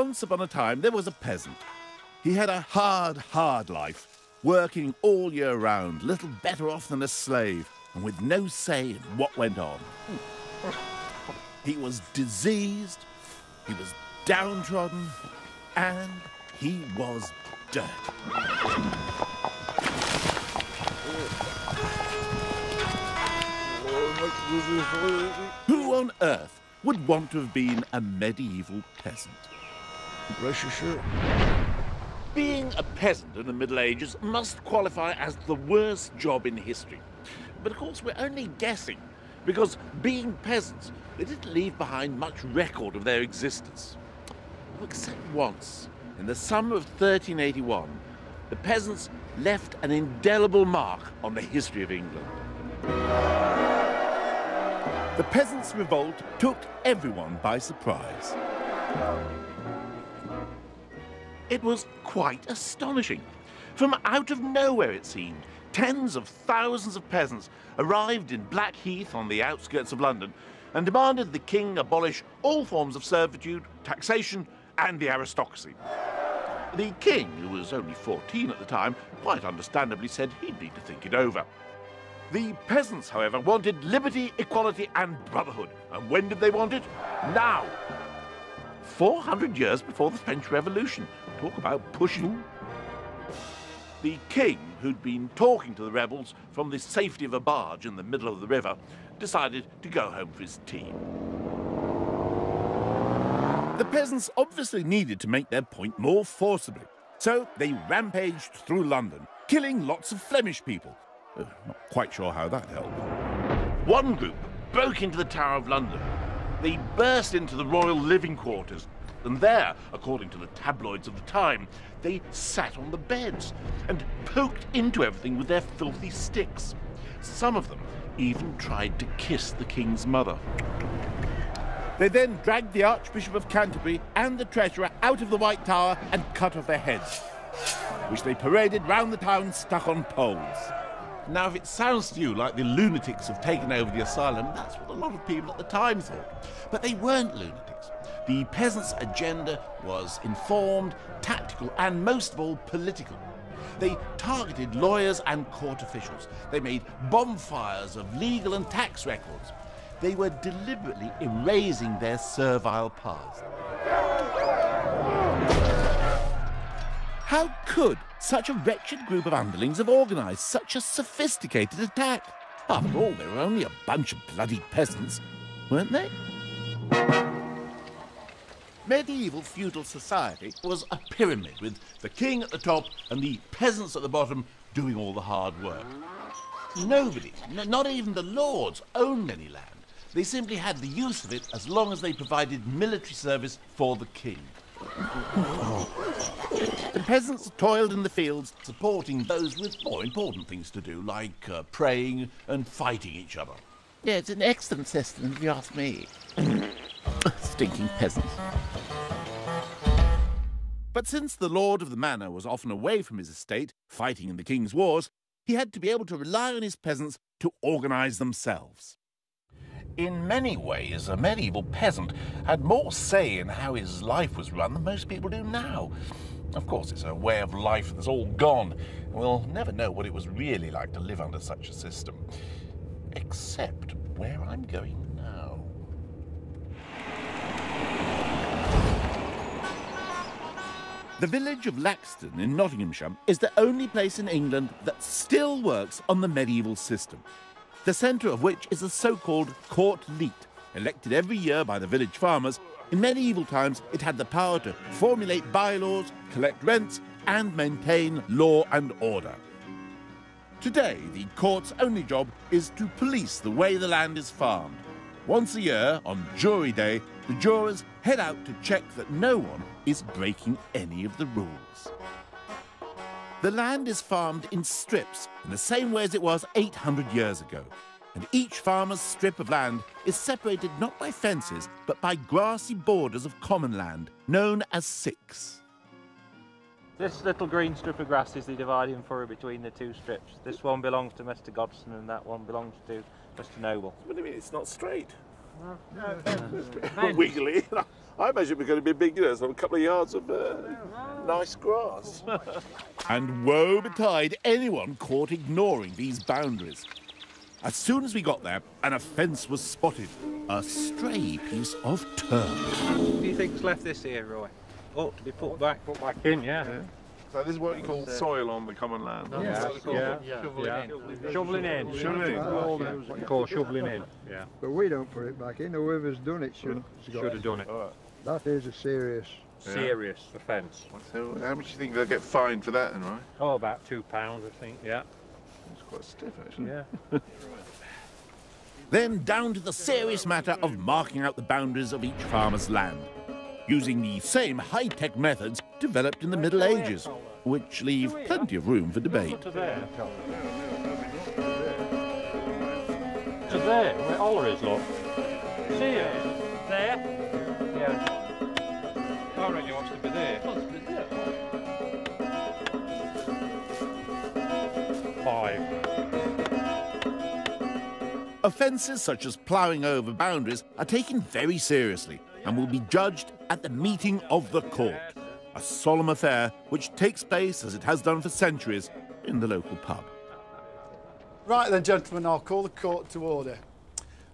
Once upon a time, there was a peasant. He had a hard life, working all year round, little better off than a slave, and with no say in what went on. He was diseased, he was downtrodden, and he was dirty. Who on earth would want to have been a medieval peasant? Brush your shirt. Being a peasant in the Middle Ages must qualify as the worst job in history. But of course we're only guessing, because being peasants, they didn't leave behind much record of their existence. Except once, in the summer of 1381, the peasants left an indelible mark on the history of England. The peasants' revolt took everyone by surprise. It was quite astonishing. From out of nowhere, it seemed, tens of thousands of peasants arrived in Blackheath on the outskirts of London and demanded the king abolish all forms of servitude, taxation, and the aristocracy. The king, who was only 14 at the time, quite understandably said he'd need to think it over. The peasants, however, wanted liberty, equality, and brotherhood. And when did they want it? Now! 400 years before the French Revolution. Talk about pushing. The king, who'd been talking to the rebels from the safety of a barge in the middle of the river, decided to go home for his tea. The peasants obviously needed to make their point more forcibly, so they rampaged through London, killing lots of Flemish people. Not quite sure how that helped. One group broke into the Tower of London. They burst into the royal living quarters, and there, according to the tabloids of the time, they sat on the beds and poked into everything with their filthy sticks. Some of them even tried to kiss the king's mother. They then dragged the Archbishop of Canterbury and the treasurer out of the White Tower and cut off their heads, which they paraded round the town stuck on poles. Now, if it sounds to you like the lunatics have taken over the asylum, that's what a lot of people at the time thought. But they weren't lunatics. The peasants' agenda was informed, tactical, and most of all, political. They targeted lawyers and court officials. They made bonfires of legal and tax records. They were deliberately erasing their servile past. How could such a wretched group of underlings have organised such a sophisticated attack? After all, they were only a bunch of bloody peasants, weren't they? Medieval feudal society was a pyramid with the king at the top and the peasants at the bottom doing all the hard work. Nobody, not even the lords, owned any land. They simply had the use of it as long as they provided military service for the king. The peasants toiled in the fields, supporting those with more important things to do, like praying and fighting each other. Yeah, it's an excellent system, if you ask me. Stinking peasants. But since the lord of the manor was often away from his estate, fighting in the king's wars, he had to be able to rely on his peasants to organise themselves. In many ways, a medieval peasant had more say in how his life was run than most people do now. Of course, it's a way of life that's all gone. We'll never know what it was really like to live under such a system. Except where I'm going now. The village of Laxton in Nottinghamshire is the only place in England that still works on the medieval system, the centre of which is the so-called court leet, elected every year by the village farmers. In medieval times, it had the power to formulate bylaws, collect rents, and maintain law and order. Today, the court's only job is to police the way the land is farmed. Once a year, on jury day, the jurors head out to check that no one is breaking any of the rules. The land is farmed in strips, in the same way as it was 800 years ago. And each farmer's strip of land is separated not by fences, but by grassy borders of common land, known as sicks. This little green strip of grass is the dividing furrow between the two strips. This one belongs to Mr. Godson and that one belongs to Mr. Noble. What do you mean it's not straight? No. Wiggly. I imagine we're going to be big, you know, some couple of yards of nice grass. And woe betide anyone caught ignoring these boundaries. As soon as we got there, an offence was spotted. A stray piece of turf. What do you think's left this here, Roy? Ought to be put back in, yeah. So this is what you call soil on the common land. Shoveling in. What you call shoveling in. Yeah. But we don't put it back in. Whoever's done it should have done it. That is a serious offence. So how much do you think they'll get fined for that then, right? Oh, about £2, I think, yeah. It's quite stiff, actually. Yeah. Then down to the serious matter of marking out the boundaries of each farmer's land, using the same high-tech methods developed in the Middle Ages, which leave plenty of room for debate. To there, where Oller is, look. See it? There? Yeah. I reckon it wants to be there. Offences such as ploughing over boundaries are taken very seriously and will be judged at the meeting of the court, a solemn affair which takes place, as it has done for centuries, in the local pub. Right then, gentlemen, I'll call the court to order.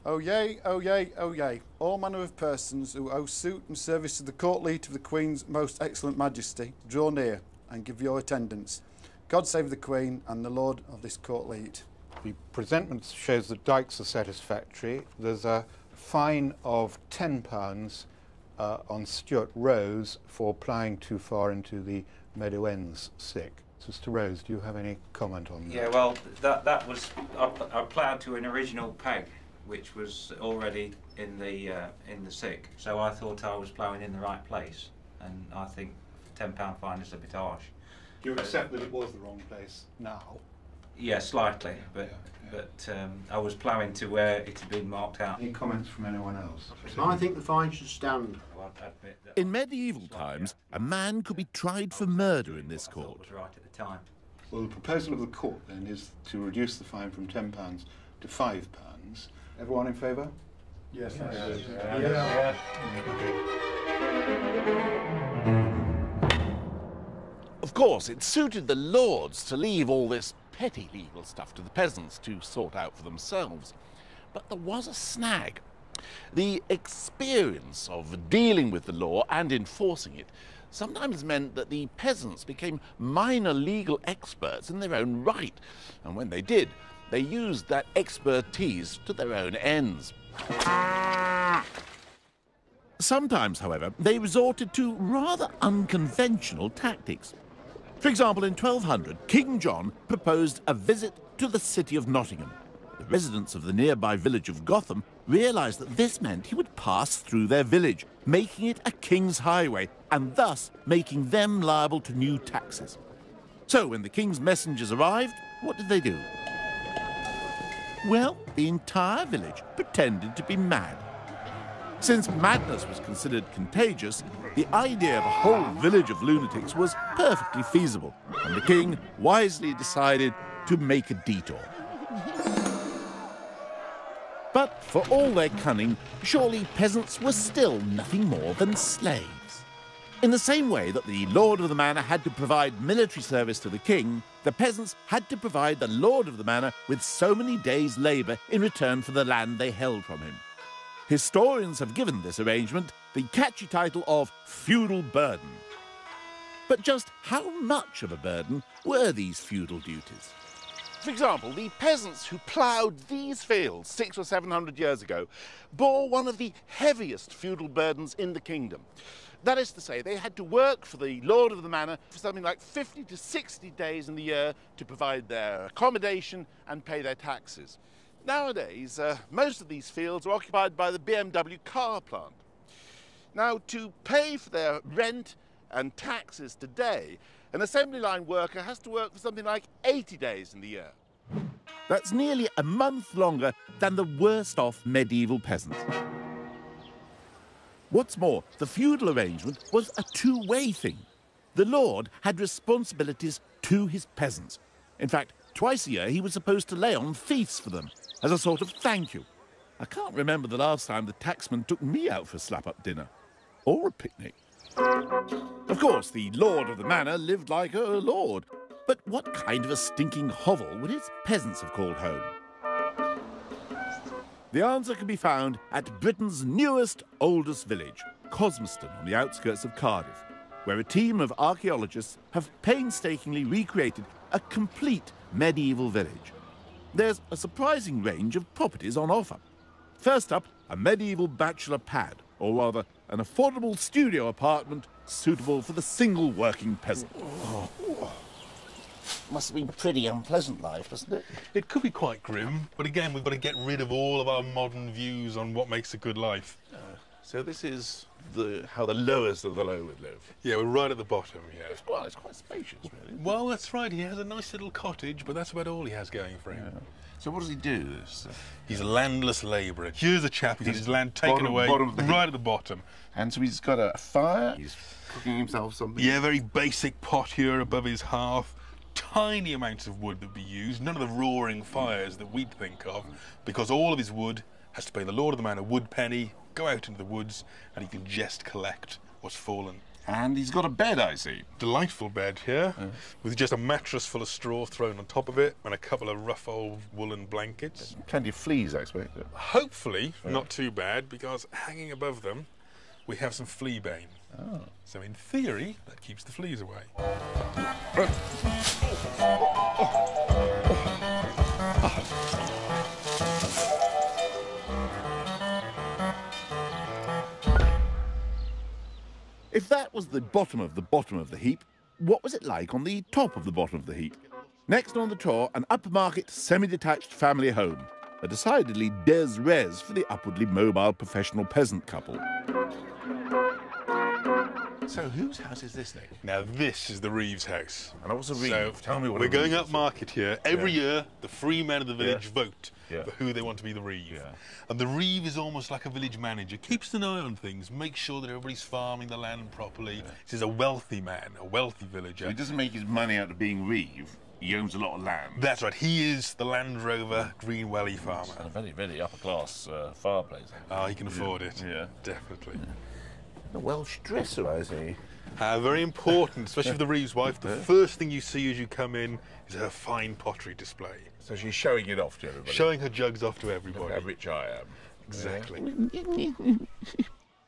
Oh yea, oh yea, oh yea, all manner of persons who owe suit and service to the court leet of the Queen's most excellent majesty, draw near and give your attendance. God save the Queen and the Lord of this court leet. The presentment shows that dikes are satisfactory. There's a fine of £10 on Stuart Rose for ploughing too far into the meadow ends sick. So, Mr. Rose, do you have any comment on that? Yeah, well, that was I ploughed to an original peg, which was already in the sick. So I thought I was ploughing in the right place, and I think £10 fine is a bit harsh. Do you accept that it was the wrong place now? Yeah, slightly, but I was ploughing to where it had been marked out. Any comments from anyone else? I think the fine should stand. Well, I'd admit that In medieval times, a man could be tried for murder in this I thought court. was right at the time. Well, the proposal of the court then is to reduce the fine from £10 to £5. Everyone in favour? Yes. Of course, it suited the lords to leave all this petty legal stuff to the peasants to sort out for themselves. But there was a snag. The experience of dealing with the law and enforcing it sometimes meant that the peasants became minor legal experts in their own right, and when they did, they used that expertise to their own ends. Sometimes, however, they resorted to rather unconventional tactics. For example, in 1200, King John proposed a visit to the city of Nottingham. The residents of the nearby village of Gotham realised that this meant he would pass through their village, making it a king's highway, and thus making them liable to new taxes. So when the king's messengers arrived, what did they do? Well, the entire village pretended to be mad. Since madness was considered contagious, the idea of a whole village of lunatics was perfectly feasible, and the king wisely decided to make a detour. But for all their cunning, surely peasants were still nothing more than slaves. In the same way that the lord of the manor had to provide military service to the king, the peasants had to provide the lord of the manor with so many days' labour in return for the land they held from him. Historians have given this arrangement the catchy title of feudal burden. But just how much of a burden were these feudal duties? For example, the peasants who ploughed these fields 600 or 700 years ago bore one of the heaviest feudal burdens in the kingdom. That is to say, they had to work for the lord of the manor for something like 50 to 60 days in the year to provide their accommodation and pay their taxes. Nowadays, most of these fields are occupied by the BMW car plant. Now, to pay for their rent and taxes today, an assembly line worker has to work for something like 80 days in the year. That's nearly a month longer than the worst-off medieval peasants. What's more, the feudal arrangement was a two-way thing. The lord had responsibilities to his peasants. In fact, twice a year he was supposed to lay on feasts for them, as a sort of thank you. I can't remember the last time the taxman took me out for a slap-up dinner. or a picnic. Of course, the lord of the manor lived like a lord. But what kind of a stinking hovel would his peasants have called home? The answer can be found at Britain's newest, oldest village, Cosmoston, on the outskirts of Cardiff, where a team of archaeologists have painstakingly recreated a complete medieval village. There's a surprising range of properties on offer. First up, a medieval bachelor pad, or rather, an affordable studio apartment suitable for the single working peasant. Must have been a pretty unpleasant life, doesn't it? It could be quite grim, but again, we've got to get rid of all of our modern views on what makes a good life. So this is how the lowest of the low would live. Yeah, we're right at the bottom here. It's quite spacious, really. Well, that's right. He has a nice little cottage, but that's about all he has going for him. Yeah. So what does he do? He's a landless labourer. Here's a chap who's had his land taken away right at the bottom. And so he's got a fire. He's cooking himself something. Yeah, very basic pot here above his hearth. Tiny amounts of wood that be used. None of the roaring fires that we'd think of, because all of his wood has to pay the lord of the manor a wood penny, go out into the woods, and he can just collect what's fallen. And he's got a bed, I see. Delightful bed here, with just a mattress full of straw thrown on top of it, and a couple of rough old woolen blankets. Plenty of fleas, I expect. Hopefully not too bad, because hanging above them, we have some flea bane. Oh. So in theory, that keeps the fleas away. If that was the bottom of the heap, what was it like on the top of the bottom of the heap? Next on the tour, an upmarket, semi-detached family home. A decidedly des res for the upwardly mobile professional peasant couple. So whose house is this, Nick? Now this is the Reeves house. And what's a Reeve? So tell me what we're going up market here. Every year, the free men of the village vote Yeah. for who they want to be the Reeve. Yeah. And the Reeve is almost like a village manager. Keeps an eye on things, makes sure that everybody's farming the land properly. He's a wealthy man, a wealthy villager. So he doesn't make his money out of being Reeve. He owns a lot of land. That's right. He is the Land Rover Greenwelly farmer. And a very, very upper-class fireplace. Oh, he can afford it. Yeah. Definitely. A Welsh dresser, I see. Very important, especially for the Reeve's wife. The first thing you see as you come in is her fine pottery display. So she's showing it off to everybody. Showing her jugs off to everybody. Look how rich I am. Exactly.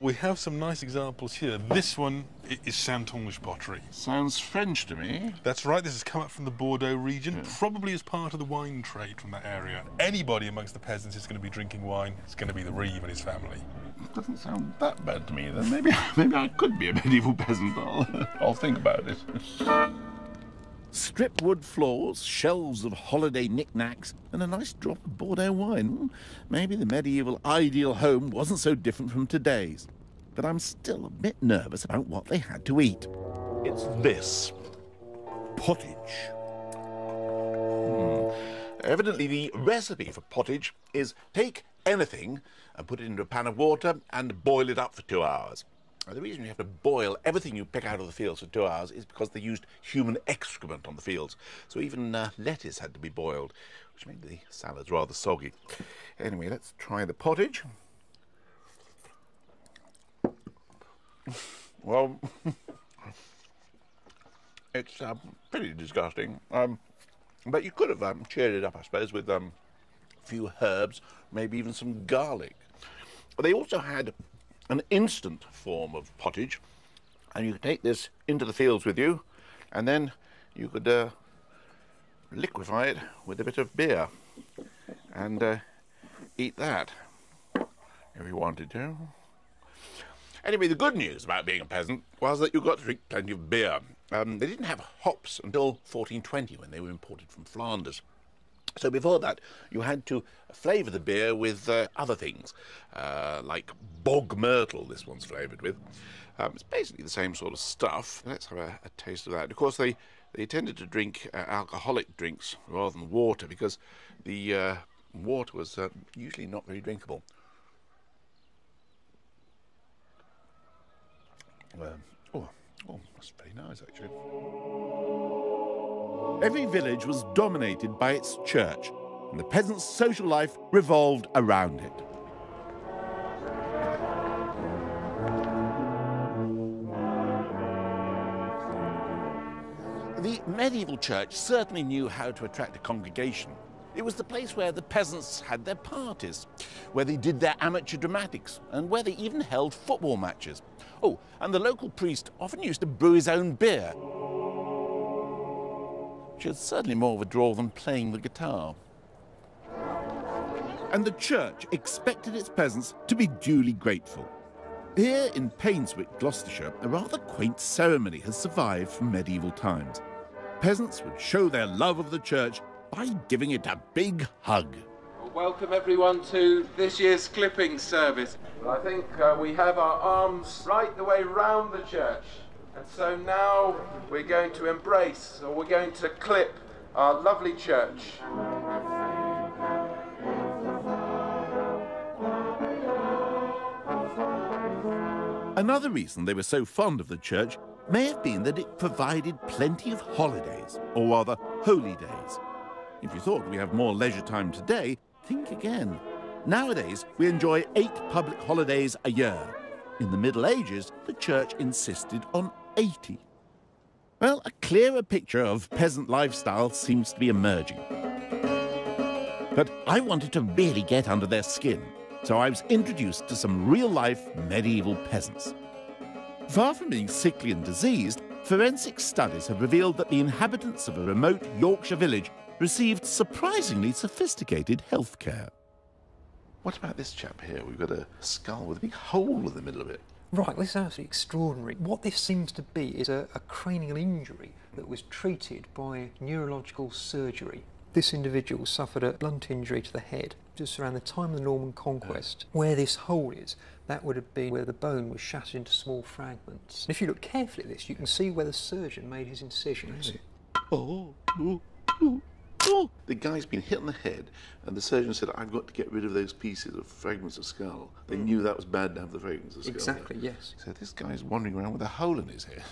We have some nice examples here. This one is Saintonge pottery. Sounds French to me. That's right, this has come up from the Bordeaux region, probably as part of the wine trade from that area. Anybody amongst the peasants is going to be drinking wine, it's going to be the Reeve and his family. It doesn't sound that bad to me then. Maybe I could be a medieval peasant. I'll think about it. Strip wood floors, shelves of holiday knickknacks, and a nice drop of Bordeaux wine. Maybe the medieval ideal home wasn't so different from today's. But I'm still a bit nervous about what they had to eat. It's this. Pottage. Evidently the recipe for pottage is take anything and put it into a pan of water and boil it up for 2 hours. Now, the reason you have to boil everything you pick out of the fields for 2 hours is because they used human excrement on the fields. So even lettuce had to be boiled, which made the salads rather soggy. Anyway, let's try the pottage. Well, it's pretty disgusting. But you could have cheered it up, I suppose, with a few herbs, maybe even some garlic. They also had an instant form of pottage, and you could take this into the fields with you, and then you could liquefy it with a bit of beer and eat that if you wanted to. Anyway, the good news about being a peasant was that you got to drink plenty of beer. They didn't have hops until 1420 when they were imported from Flanders. So before that, you had to flavour the beer with other things, like bog myrtle, this one's flavoured with. It's basically the same sort of stuff. Let's have a taste of that. Of course, they tended to drink alcoholic drinks rather than water because the water was usually not very drinkable. That's very nice, actually. Every village was dominated by its church, and the peasants' social life revolved around it. The medieval church certainly knew how to attract a congregation. It was the place where the peasants had their parties, where they did their amateur dramatics, and where they even held football matches. Oh, and the local priest often used to brew his own beer, which is certainly more of a draw than playing the guitar. And the church expected its peasants to be duly grateful. Here in Painswick, Gloucestershire, a rather quaint ceremony has survived from medieval times. Peasants would show their love of the church by giving it a big hug. Welcome everyone to this year's clipping service. I think we have our arms right the way round the church, and so now we're going to embrace, or we're going to clip our lovely church. Another reason they were so fond of the church may have been that it provided plenty of holidays, or rather holy days. If you thought we have more leisure time today, think again. Nowadays, we enjoy 8 public holidays a year. In the Middle Ages, the church insisted on 80. Well, a clearer picture of peasant lifestyle seems to be emerging. But I wanted to really get under their skin, so I was introduced to some real-life medieval peasants. Far from being sickly and diseased, forensic studies have revealed that the inhabitants of a remote Yorkshire village received surprisingly sophisticated health care. What about this chap here? We've got a skull with a big hole in the middle of it. Right, this is absolutely extraordinary. What this seems to be is a cranial injury that was treated by neurological surgery. This individual suffered a blunt injury to the head just around the time of the Norman Conquest. Where this hole is, that would have been where the bone was shattered into small fragments. And if you look carefully at this, you can see where the surgeon made his incisions. Oh. The guy's been hit on the head, and the surgeon said, I've got to get rid of those pieces of fragments of skull. They knew that was bad to have the fragments of skull. Exactly, yes. So this guy's wandering around with a hole in his head.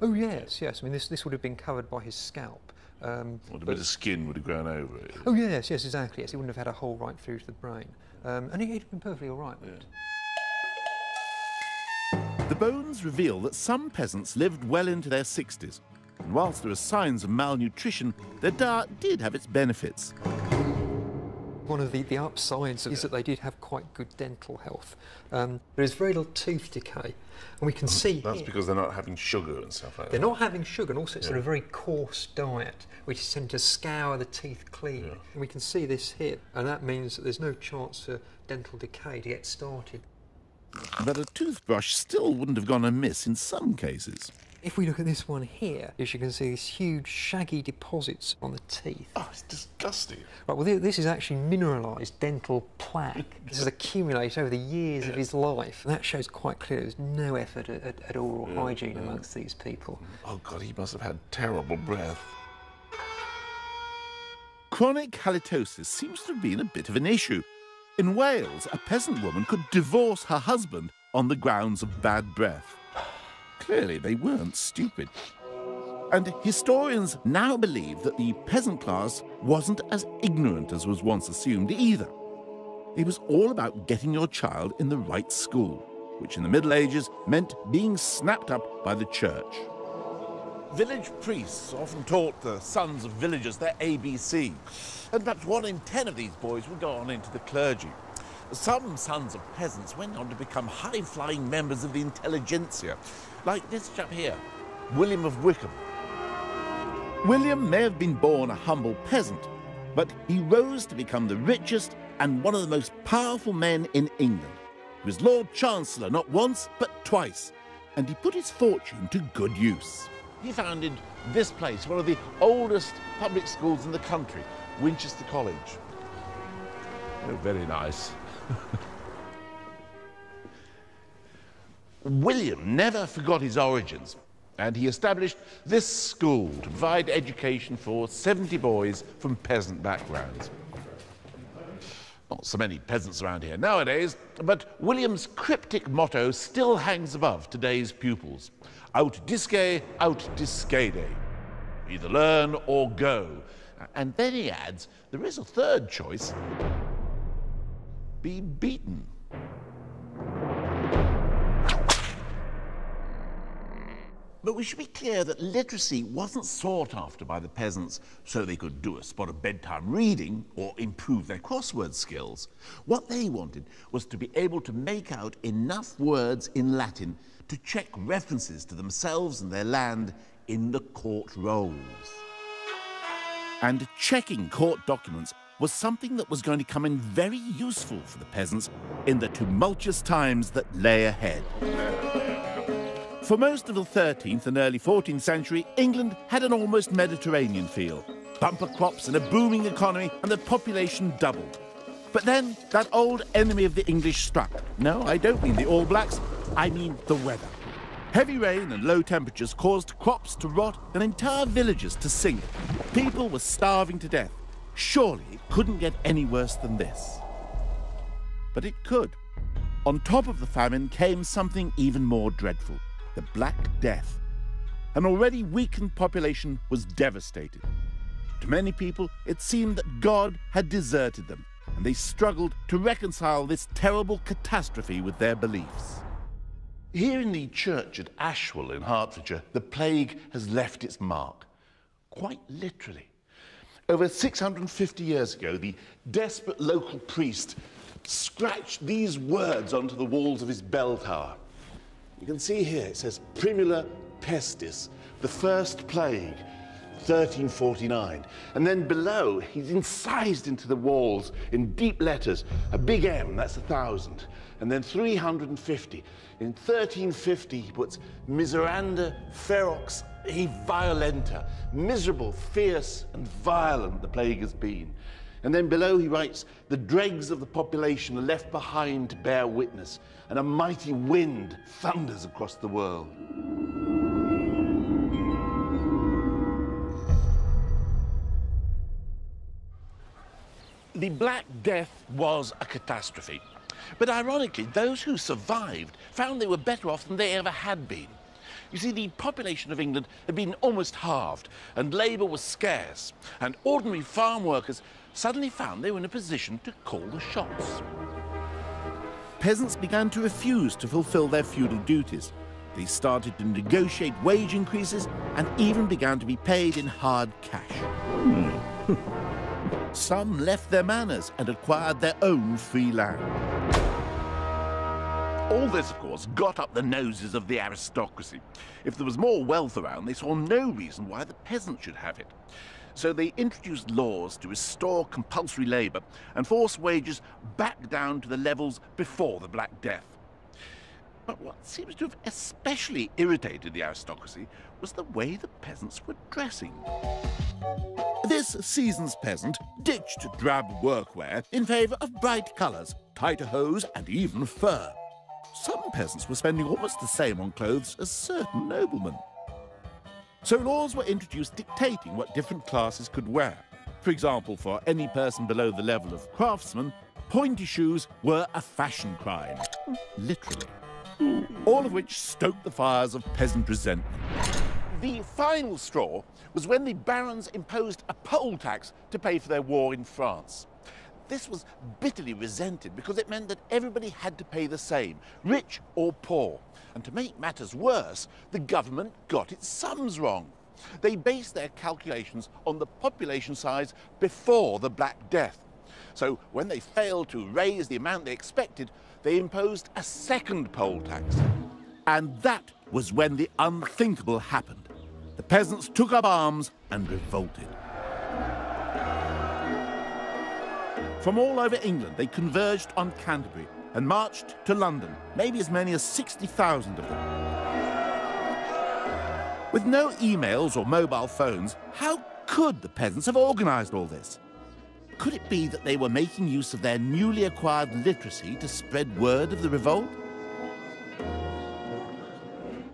Oh, yes. I mean, this would have been covered by his scalp. Or a bit of skin would have grown over it. Oh, yes, exactly. Yes, he wouldn't have had a hole right through to the brain. And he'd have been perfectly all right with it. The bones reveal that some peasants lived well into their 60s, and whilst there are signs of malnutrition, their diet did have its benefits. One of the upsides is that they did have quite good dental health. There is very little tooth decay, and we can see That's here, because they're not having sugar and stuff like that. they're not having sugar, and also it's a very coarse diet, which is tend to scour the teeth clean. Yeah. And we can see this here, and that means that there's no chance for dental decay to get started. But a toothbrush still wouldn't have gone amiss in some cases. If we look at this one here, as you can see, these huge shaggy deposits on the teeth. Oh, it's disgusting. Right, well, this is actually mineralised dental plaque. This has accumulated over the years of his life. And that shows quite clearly there's no effort at oral hygiene amongst these people. Oh, God, he must have had terrible breath. Chronic halitosis seems to have been a bit of an issue. In Wales, a peasant woman could divorce her husband on the grounds of bad breath. Clearly, they weren't stupid. And historians now believe that the peasant class wasn't as ignorant as was once assumed either. It was all about getting your child in the right school, which in the Middle Ages meant being snapped up by the church. Village priests often taught the sons of villagers their ABC, and perhaps 1 in 10 of these boys would go on into the clergy. Some sons of peasants went on to become high-flying members of the intelligentsia, like this chap here, William of Wickham. William may have been born a humble peasant, but he rose to become the richest and one of the most powerful men in England. He was Lord Chancellor not once, but twice, and he put his fortune to good use. He founded this place, one of the oldest public schools in the country, Winchester College. Oh, very nice. William never forgot his origins, and he established this school to provide education for 70 boys from peasant backgrounds. Not so many peasants around here nowadays, but William's cryptic motto still hangs above today's pupils. Aut disce, aut discede. Either learn or go. And then he adds, there is a third choice. Be beaten. But we should be clear that literacy wasn't sought after by the peasants so they could do a spot of bedtime reading or improve their crossword skills. What they wanted was to be able to make out enough words in Latin to check references to themselves and their land in the court rolls. And checking court documents was something that was going to come in very useful for the peasants in the tumultuous times that lay ahead. For most of the 13th and early 14th century, England had an almost Mediterranean feel. Bumper crops and a booming economy, and the population doubled. But then that old enemy of the English struck. No, I don't mean the All Blacks, I mean the weather. Heavy rain and low temperatures caused crops to rot and entire villages to sink. People were starving to death. Surely it couldn't get any worse than this. But it could. On top of the famine came something even more dreadful. The Black Death. An already weakened population was devastated. To many people, it seemed that God had deserted them, and they struggled to reconcile this terrible catastrophe with their beliefs. Here in the church at Ashwell in Hertfordshire, the plague has left its mark, quite literally. Over 650 years ago, the desperate local priest scratched these words onto the walls of his bell tower. You can see here, it says, Primula Pestis, the first plague, 1349. And then below, he's incised into the walls in deep letters, a big M, that's 1,000, and then 350. In 1350, he puts Miseranda ferox e violenta, miserable, fierce, and violent the plague has been. And then below he writes, the dregs of the population are left behind to bear witness, and a mighty wind thunders across the world. The Black Death was a catastrophe. But ironically, those who survived found they were better off than they ever had been. You see, the population of England had been almost halved, and labour was scarce, and ordinary farm workers suddenly found they were in a position to call the shots. Peasants began to refuse to fulfill their feudal duties. They started to negotiate wage increases and even began to be paid in hard cash. Some left their manors and acquired their own free land. All this, of course, got up the noses of the aristocracy. If there was more wealth around, they saw no reason why the peasants should have it. So they introduced laws to restore compulsory labour and force wages back down to the levels before the Black Death. But what seems to have especially irritated the aristocracy was the way the peasants were dressing. This season's peasant ditched drab workwear in favour of bright colours, tighter hose and even fur. Some peasants were spending almost the same on clothes as certain noblemen. So laws were introduced dictating what different classes could wear. For example, for any person below the level of craftsman, pointy shoes were a fashion crime. Literally. All of which stoked the fires of peasant resentment. The final straw was when the barons imposed a poll tax to pay for their war in France. This was bitterly resented because it meant that everybody had to pay the same, rich or poor. And to make matters worse, the government got its sums wrong. They based their calculations on the population size before the Black Death. So when they failed to raise the amount they expected, they imposed a second poll tax. And that was when the unthinkable happened. The peasants took up arms and revolted. From all over England, they converged on Canterbury and marched to London, maybe as many as 60,000 of them. With no emails or mobile phones, how could the peasants have organised all this? Could it be that they were making use of their newly acquired literacy to spread word of the revolt?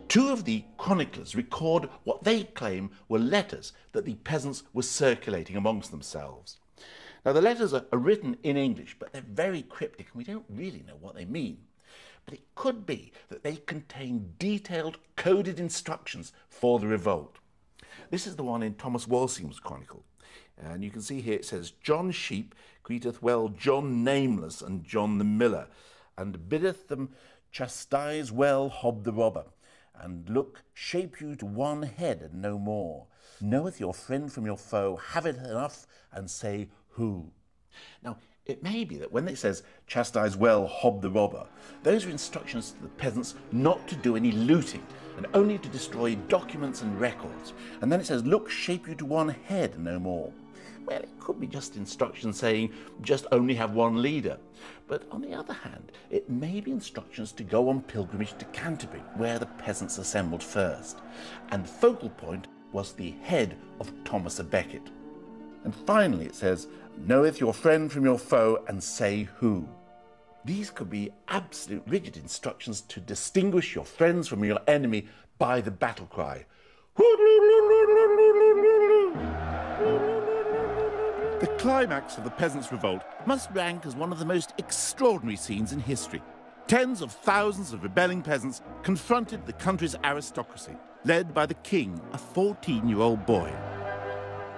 Two of the chroniclers record what they claim were letters that the peasants were circulating amongst themselves. Now, the letters are written in English, but they're very cryptic, and we don't really know what they mean. But it could be that they contain detailed, coded instructions for the revolt. This is the one in Thomas Walsingham's chronicle. And you can see here it says, John Sheep greeteth well John Nameless and John the Miller, and biddeth them chastise well Hob the Robber. and look, shape you to one head and no more. Knoweth your friend from your foe, have it enough, and say who. Now, it may be that when it says, chastise well Hob the robber, those are instructions to the peasants not to do any looting, and only to destroy documents and records. And then it says, look, shape you to one head and no more. Well, it could be just instructions saying, just only have one leader. But on the other hand, it may be instructions to go on pilgrimage to Canterbury, where the peasants assembled first. And the focal point was the head of Thomas à Becket. And finally it says, knoweth your friend from your foe, and say who. These could be absolute rigid instructions to distinguish your friends from your enemy by the battle cry. The climax of the peasants' revolt must rank as one of the most extraordinary scenes in history. Tens of thousands of rebelling peasants confronted the country's aristocracy, led by the king, a 14-year-old boy.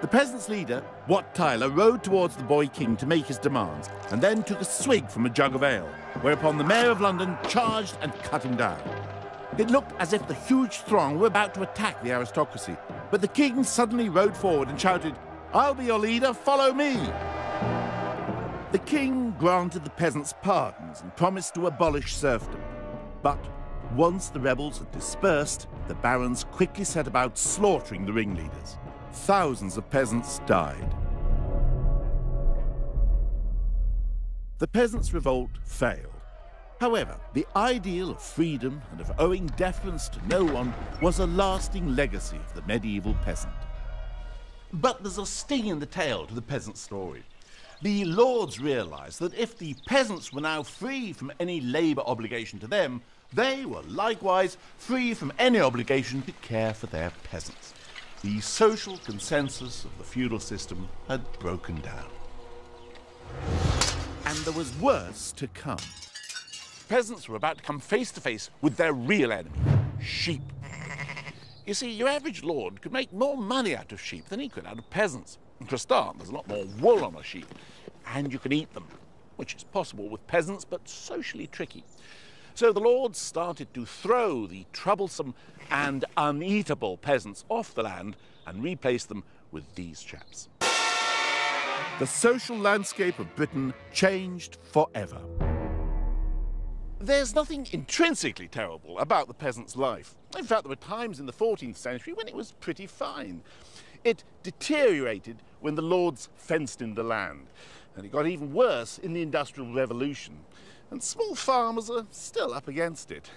The peasants' leader, Wat Tyler, rode towards the boy king to make his demands, and then took a swig from a jug of ale, whereupon the mayor of London charged and cut him down. It looked as if the huge throng were about to attack the aristocracy, but the king suddenly rode forward and shouted, "I'll be your leader, follow me!" The king granted the peasants pardons and promised to abolish serfdom. But once the rebels had dispersed, the barons quickly set about slaughtering the ringleaders. Thousands of peasants died. The peasants' revolt failed. However, the ideal of freedom and of owing deference to no one was a lasting legacy of the medieval peasant. But there's a sting in the tail to the peasant story. The lords realised that if the peasants were now free from any labour obligation to them, they were likewise free from any obligation to care for their peasants. The social consensus of the feudal system had broken down. And there was worse to come. Peasants were about to come face to face with their real enemy, sheep. You see, your average lord could make more money out of sheep than he could out of peasants. And for a start, there's a lot more wool on a sheep, and you can eat them, which is possible with peasants, but socially tricky. So the lords started to throw the troublesome and uneatable peasants off the land and replace them with these chaps. The social landscape of Britain changed forever. There's nothing intrinsically terrible about the peasant's life. In fact, there were times in the 14th century when it was pretty fine. It deteriorated when the lords fenced in the land, and it got even worse in the Industrial Revolution. And small farmers are still up against it.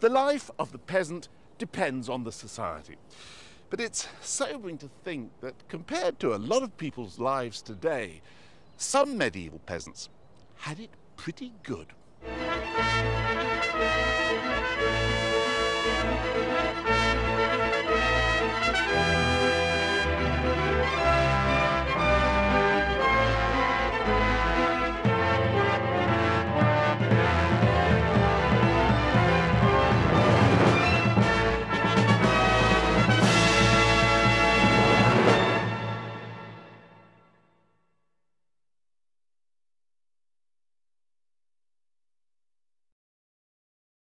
The life of the peasant depends on the society. But it's sobering to think that compared to a lot of people's lives today, some medieval peasants had it pretty good.